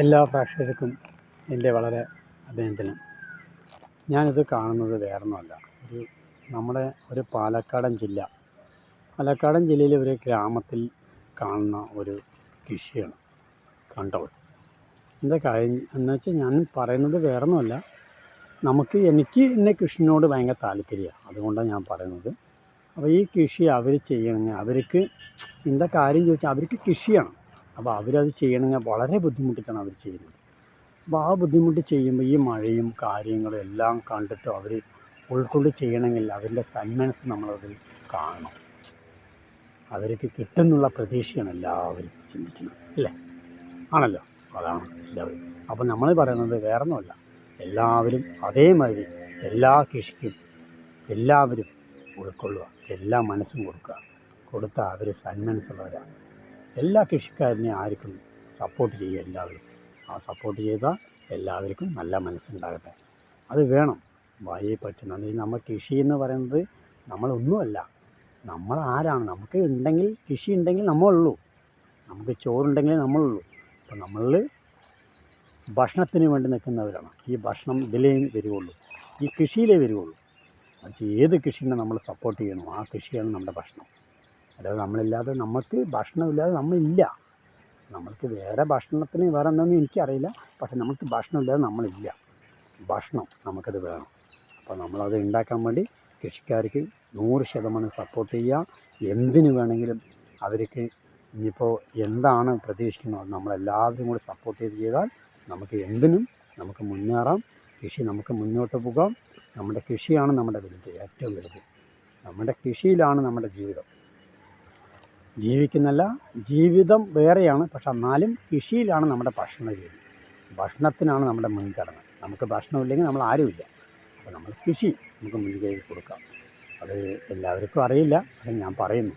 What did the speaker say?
എല്ലാ പ്രേക്ഷകർക്കും എൻ്റെ വളരെ അഭിനന്ദനം. ഞാനിത് കാണുന്നത് വേറൊന്നുമല്ല, നമ്മുടെ ഒരു പാലക്കാടൻ ജില്ലയിലെ ഒരു ഗ്രാമത്തിൽ കാണുന്ന ഒരു കൃഷിയാണ് കണ്ടോൾ. എന്താ കാര്യം എന്ന് വെച്ചാൽ, ഞാൻ പറയുന്നത് വേറൊന്നുമല്ല, എനിക്ക് ഇന്ന കൃഷിനോട് ഭയങ്കര താല്പര്യമാണ്, അതുകൊണ്ടാണ് ഞാൻ പറയുന്നത്. അപ്പോൾ ഈ കൃഷി അവർ ചെയ്യണമെങ്കിൽ, അവർക്ക് എന്താ കാര്യം ചോദിച്ചാൽ, അവർക്ക് കൃഷിയാണ്. അപ്പോൾ അവരത് ചെയ്യണമെങ്കിൽ വളരെ ബുദ്ധിമുട്ടിട്ടാണ് അവർ ചെയ്യുന്നത്. അപ്പോൾ ആ ബുദ്ധിമുട്ട് ചെയ്യുമ്പോൾ ഈ മഴയും കാര്യങ്ങളും എല്ലാം കണ്ടിട്ട് അവർ ഉൾക്കൊണ്ട് ചെയ്യണമെങ്കിൽ അവരുടെ സന്മനസ് നമ്മളത് കാണണം. അവർക്ക് കിട്ടുന്നുള്ള പ്രതീക്ഷയാണ് എല്ലാവരും ചിന്തിക്കുന്നത്, അല്ലേ? ആണല്ലോ, അതാണ് എല്ലാവരും. അപ്പോൾ നമ്മൾ പറയുന്നത് വേറൊന്നുമല്ല, എല്ലാവരും അതേമാതിരി എല്ലാ കൃഷിക്കും എല്ലാവരും ഉൾക്കൊള്ളുക, എല്ലാ മനസ്സും കൊടുത്താൽ അവർ സന്മനസ്സുള്ളവരാണ്. എല്ലാ കൃഷിക്കാരനെയും ആർക്കും സപ്പോർട്ട് ചെയ്യുക എല്ലാവരും. ആ സപ്പോർട്ട് ചെയ്താൽ എല്ലാവർക്കും നല്ല മനസ്സുണ്ടാകട്ടെ. അത് വേണം. വായേ പറ്റുന്നത് നമ്മൾ കൃഷി എന്ന് പറയുന്നത് നമ്മളൊന്നുമല്ല, നമ്മൾ ആരാണ്? നമുക്ക് ഉണ്ടെങ്കിൽ, കൃഷി ഉണ്ടെങ്കിൽ നമ്മളുള്ളൂ, നമുക്ക് ചോറുണ്ടെങ്കിൽ നമ്മളുള്ളൂ. അപ്പോൾ നമ്മൾ ഭക്ഷണത്തിന് വേണ്ടി നിൽക്കുന്നവരാണ്. ഈ ഭക്ഷണം ഇതിലേ വരുള്ളൂ, ഈ കൃഷിയിലേ വരുള്ളൂ. അത് ഏത് കൃഷിനെ നമ്മൾ സപ്പോർട്ട് ചെയ്യണം, ആ കൃഷിയാണ് നമ്മുടെ ഭക്ഷണം. അല്ലാതെ നമ്മളില്ലാതെ, നമുക്ക് ഭക്ഷണമില്ലാതെ നമ്മളില്ല. നമ്മൾക്ക് വേറെ ഭക്ഷണത്തിന് വേറെ എന്താണെന്ന് എനിക്കറിയില്ല, പക്ഷെ നമുക്ക് ഭക്ഷണമില്ലാതെ നമ്മളില്ല. ഭക്ഷണം നമുക്കത് വേണം. അപ്പോൾ നമ്മളത് ഉണ്ടാക്കാൻ വേണ്ടി കൃഷിക്കാർക്ക് 100% സപ്പോർട്ട് ചെയ്യുക. എന്തിനു വേണമെങ്കിലും അവർക്ക് ഇനിയിപ്പോൾ എന്താണ് പ്രതീക്ഷിക്കുന്നത്, നമ്മളെല്ലാവരും കൂടി സപ്പോർട്ട് ചെയ്താൽ നമുക്ക് എന്തിനും നമുക്ക് മുന്നേറാം. കൃഷി നമുക്ക് മുന്നോട്ട് പോകാം. നമ്മുടെ കൃഷിയാണ് നമ്മുടെ വലുത്, ഏറ്റവും വലുത്. നമ്മുടെ കൃഷിയിലാണ് നമ്മുടെ ജീവിക്കുന്നല്ല, ജീവിതം വേറെയാണ്, പക്ഷെ എന്നാലും കൃഷിയിലാണ് നമ്മുടെ ഭക്ഷണ രീതി. ഭക്ഷണത്തിനാണ് നമ്മുടെ മുൻഗണന. നമുക്ക് ഭക്ഷണമില്ലെങ്കിൽ നമ്മൾ ആരുമില്ല. അപ്പോൾ നമ്മൾ കൃഷി നമുക്ക് മുൻകൈ കൊടുക്കാം. അത് എല്ലാവർക്കും അറിയില്ല, അത് ഞാൻ പറയുന്നു.